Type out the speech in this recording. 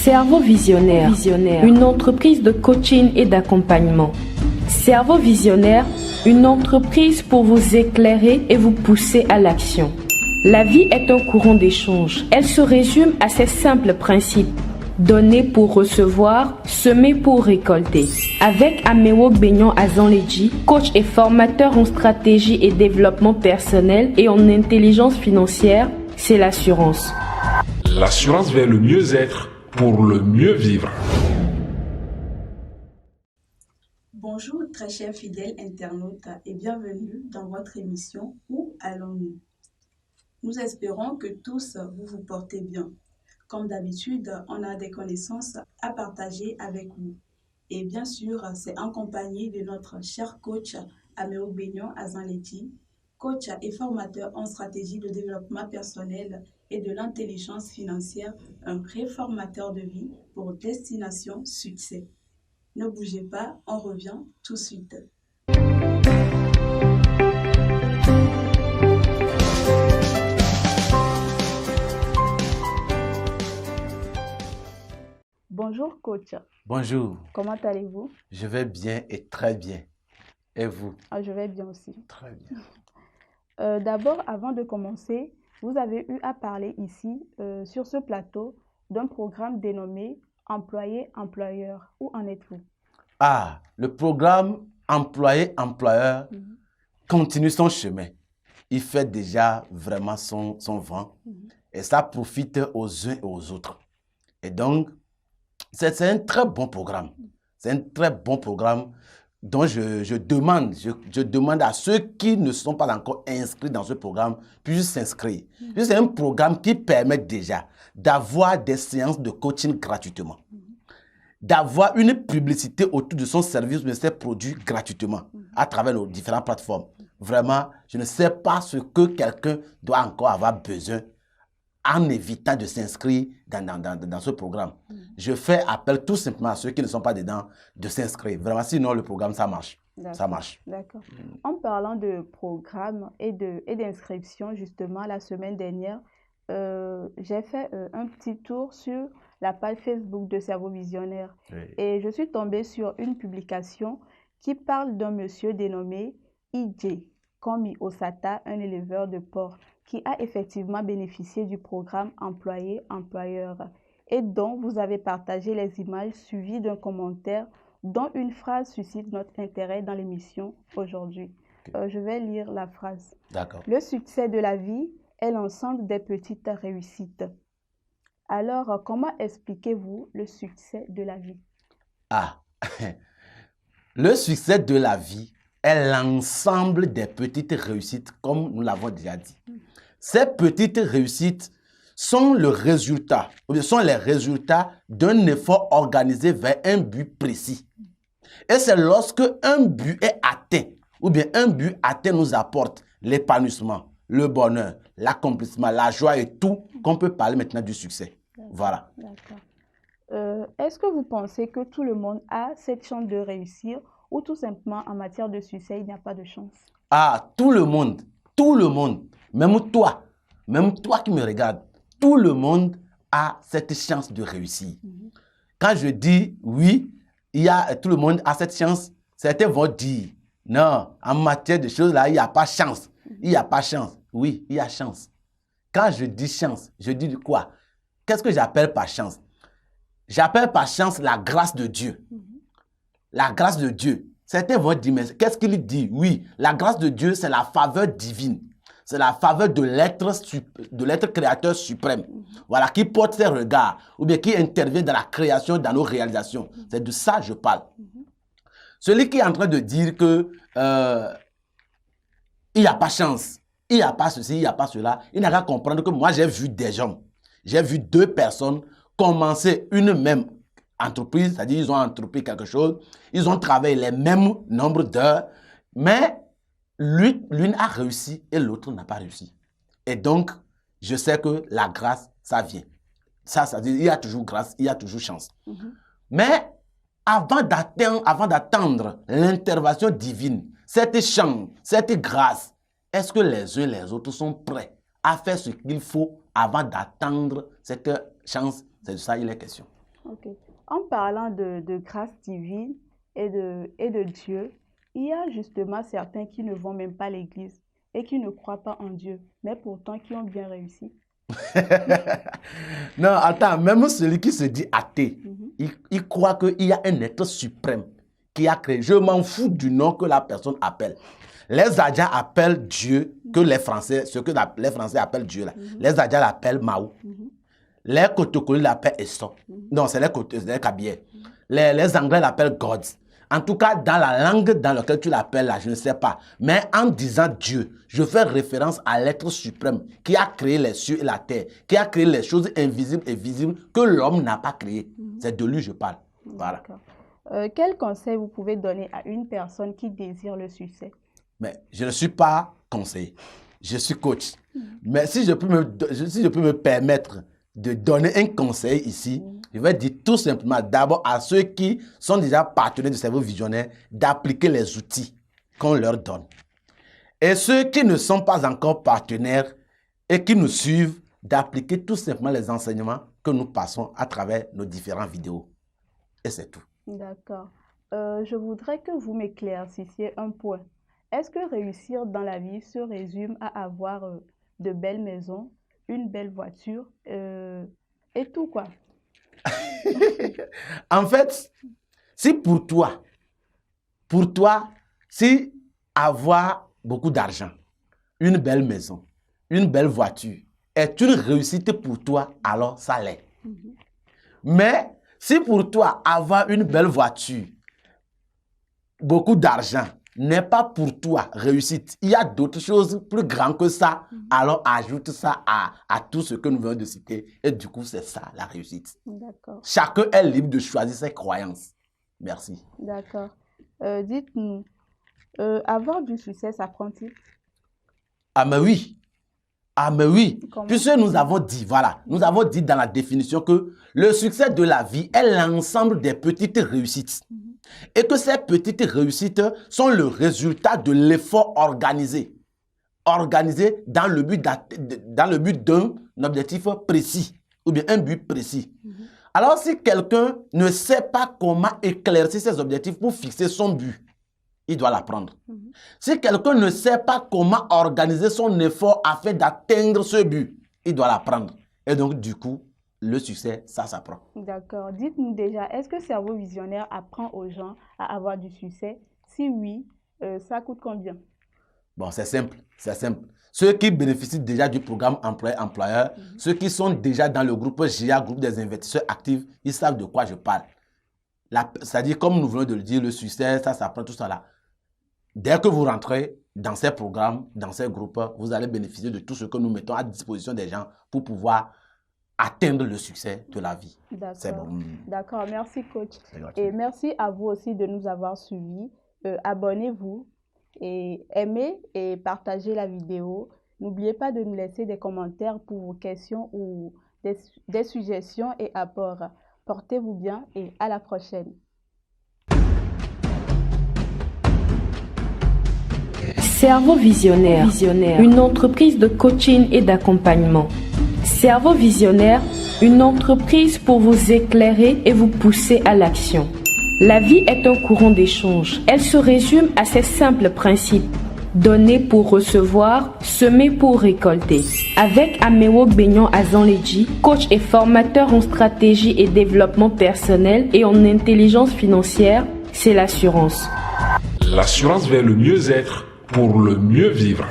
Cerveau Visionnaire, une entreprise de coaching et d'accompagnement. Cerveau Visionnaire, une entreprise pour vous éclairer et vous pousser à l'action. La vie est un courant d'échange. Elle se résume à ces simples principes. Donner pour recevoir, semer pour récolter. Avec Amewo Benyon Azanledji, coach et formateur en stratégie et développement personnel et en intelligence financière, c'est l'assurance. L'assurance vers le mieux-être pour le mieux vivre. Bonjour très chers fidèles internautes et bienvenue dans votre émission Où allons-nous? Nous espérons que tous vous portez bien. Comme d'habitude, on a des connaissances à partager avec vous. Et bien sûr, c'est en compagnie de notre cher coach Amewo Benyon Azanledji, coach et formateur en stratégie de développement personnel et de l'intelligence financière, un réformateur de vie pour destination succès. Ne bougez pas, on revient tout de suite. Bonjour coach. Bonjour. Comment allez-vous? Je vais bien et très bien. Et vous? Je vais bien aussi. Très bien. D'abord, avant de commencer, vous avez eu à parler ici, sur ce plateau, d'un programme dénommé Employé-Employeur. Où en êtes-vous? Le programme Employé-Employeur continue son chemin. Il fait déjà vraiment son vent et ça profite aux uns et aux autres. Et donc, c'est un très bon programme. C'est un très bon programme dont je demande à ceux qui ne sont pas encore inscrits dans ce programme puissent s'inscrire. C'est un programme qui permet déjà d'avoir des séances de coaching gratuitement, d'avoir une publicité autour de son service ou de ses produits gratuitement à travers nos différentes plateformes. Vraiment, je ne sais pas ce que quelqu'un doit encore avoir besoin en évitant de s'inscrire dans ce programme. Je fais appel tout simplement à ceux qui ne sont pas dedans de s'inscrire. Vraiment, sinon le programme, ça marche. Ça marche. D'accord. En parlant de programme et d'inscription, justement, la semaine dernière, j'ai fait un petit tour sur la page Facebook de Cerveau Visionnaire. Oui. Et je suis tombée sur une publication qui parle d'un monsieur dénommé IJ Komi Osata, un éleveur de porcs, qui a effectivement bénéficié du programme Employé-Employeur et dont vous avez partagé les images suivies d'un commentaire dont une phrase suscite notre intérêt dans l'émission aujourd'hui. Okay. Je vais lire la phrase. D'accord. Le succès de la vie est l'ensemble des petites réussites. Alors, comment expliquez-vous le succès de la vie? Le succès de la vie est l'ensemble des petites réussites, comme nous l'avons déjà dit. Ces petites réussites sont le résultat, ou sont les résultats d'un effort organisé vers un but précis. Et c'est lorsque un but est atteint, ou bien un but atteint nous apporte l'épanouissement, le bonheur, l'accomplissement, la joie et tout, qu'on peut parler maintenant du succès. Voilà. D'accord. Est-ce que vous pensez que tout le monde a cette chance de réussir ou tout simplement en matière de succès, il n'y a pas de chance? Tout le monde, même toi qui me regardes, tout le monde a cette chance de réussir. Quand je dis oui, tout le monde a cette chance, certains vont dire non, en matière de choses là, il n'y a pas chance. Il n'y a pas chance. Oui, il y a chance. Quand je dis chance, je dis quoi? Qu'est-ce que j'appelle par chance? J'appelle par chance la grâce de Dieu. La grâce de Dieu. Certains vont dire, mais qu'est-ce qu'il dit? Oui, la grâce de Dieu, c'est la faveur divine. C'est la faveur de l'être créateur suprême. Voilà, qui porte ses regards, ou bien qui intervient dans la création, dans nos réalisations. C'est de ça que je parle. Celui qui est en train de dire que il n'y a pas chance, il n'y a pas ceci, il n'y a pas cela, il n'a qu'à comprendre que moi, j'ai vu des gens, j'ai vu deux personnes commencer une même entreprise, c'est-à-dire ils ont entrepris quelque chose, ils ont travaillé les mêmes nombres d'heures, mais l'une a réussi et l'autre n'a pas réussi. Et donc, je sais que la grâce, ça vient. Ça veut dire il y a toujours grâce, il y a toujours chance. Mais avant d'attendre l'intervention divine, cette chance, cette grâce, est-ce que les uns et les autres sont prêts à faire ce qu'il faut avant d'attendre cette chance? C'est de ça il est question. Ok. En parlant de grâce divine et de Dieu, il y a justement certains qui ne vont même pas à l'église et qui ne croient pas en Dieu, mais pourtant qui ont bien réussi. Non, attends, même celui qui se dit athée, il croit qu'il y a un être suprême qui a créé. Je m'en fous du nom que la personne appelle. Les Adja appellent Dieu, que les Français, ce que les Français appellent Dieu là. Les Adja l'appellent Mao. Les Kotokoli l'appellent Esson. Non, c'est les Kabyles. Les Anglais l'appellent God. En tout cas, dans la langue dans laquelle tu l'appelles là, je ne sais pas. Mais en disant Dieu, je fais référence à l'être suprême qui a créé les cieux et la terre, qui a créé les choses invisibles et visibles que l'homme n'a pas créées. C'est de lui que je parle. Voilà. Quel conseil vous pouvez donner à une personne qui désire le succès? Mais je ne suis pas conseiller, je suis coach. Mais si je peux me permettre de donner un conseil ici, je vais dire tout simplement d'abord à ceux qui sont déjà partenaires du cerveau visionnaire d'appliquer les outils qu'on leur donne. Et ceux qui ne sont pas encore partenaires et qui nous suivent, d'appliquer tout simplement les enseignements que nous passons à travers nos différentes vidéos. Et c'est tout. D'accord. Je voudrais que vous m'éclaircissiez un point. Est-ce que réussir dans la vie se résume à avoir de belles maisons, une belle voiture et tout quoi? En fait, si pour toi, si avoir beaucoup d'argent, une belle maison, une belle voiture est une réussite pour toi, alors ça l'est. Mais si pour toi, avoir une belle voiture, beaucoup d'argent, n'est pas pour toi réussite, il y a d'autres choses plus grandes que ça, alors ajoute ça à tout ce que nous venons de citer et du coup c'est ça la réussite. D'accord. Chacun est libre de choisir ses croyances. Merci. D'accord. Dites-nous, avoir du succès, ça prend-il? Ah mais oui. Ah mais oui. Comment? Puisque nous avons dit, voilà, nous avons dit dans la définition que le succès de la vie est l'ensemble des petites réussites. Et que ces petites réussites sont le résultat de l'effort organisé. Organisé dans le but d'un objectif précis ou bien un but précis. Alors si quelqu'un ne sait pas comment éclaircir ses objectifs pour fixer son but, il doit l'apprendre. Si quelqu'un ne sait pas comment organiser son effort afin d'atteindre ce but, il doit l'apprendre. Et donc du coup, le succès, ça s'apprend. D'accord. Dites-nous déjà, est-ce que Cerveau Visionnaire apprend aux gens à avoir du succès? Si oui, ça coûte combien? Bon, c'est simple, c'est simple. Ceux qui bénéficient déjà du programme employeur, ceux qui sont déjà dans le groupe GIA, groupe des investisseurs actifs, ils savent de quoi je parle. C'est-à-dire, comme nous venons de le dire, le succès, ça s'apprend, tout ça là. Dès que vous rentrez dans ces programmes, dans ces groupes, vous allez bénéficier de tout ce que nous mettons à disposition des gens pour pouvoir atteindre le succès de la vie. C'est bon. D'accord, merci coach. Et merci à vous aussi de nous avoir suivis. Abonnez-vous et aimez et partagez la vidéo. N'oubliez pas de nous laisser des commentaires pour vos questions ou des suggestions et apports. Portez-vous bien et à la prochaine. Cerveau Visionnaire, une entreprise de coaching et d'accompagnement. Cerveau Visionnaire, une entreprise pour vous éclairer et vous pousser à l'action. La vie est un courant d'échange. Elle se résume à ces simples principes. Donner pour recevoir, semer pour récolter. Avec Amewo Benyon Azanledji, coach et formateur en stratégie et développement personnel et en intelligence financière, c'est l'assurance. L'assurance vers le mieux-être pour le mieux vivre.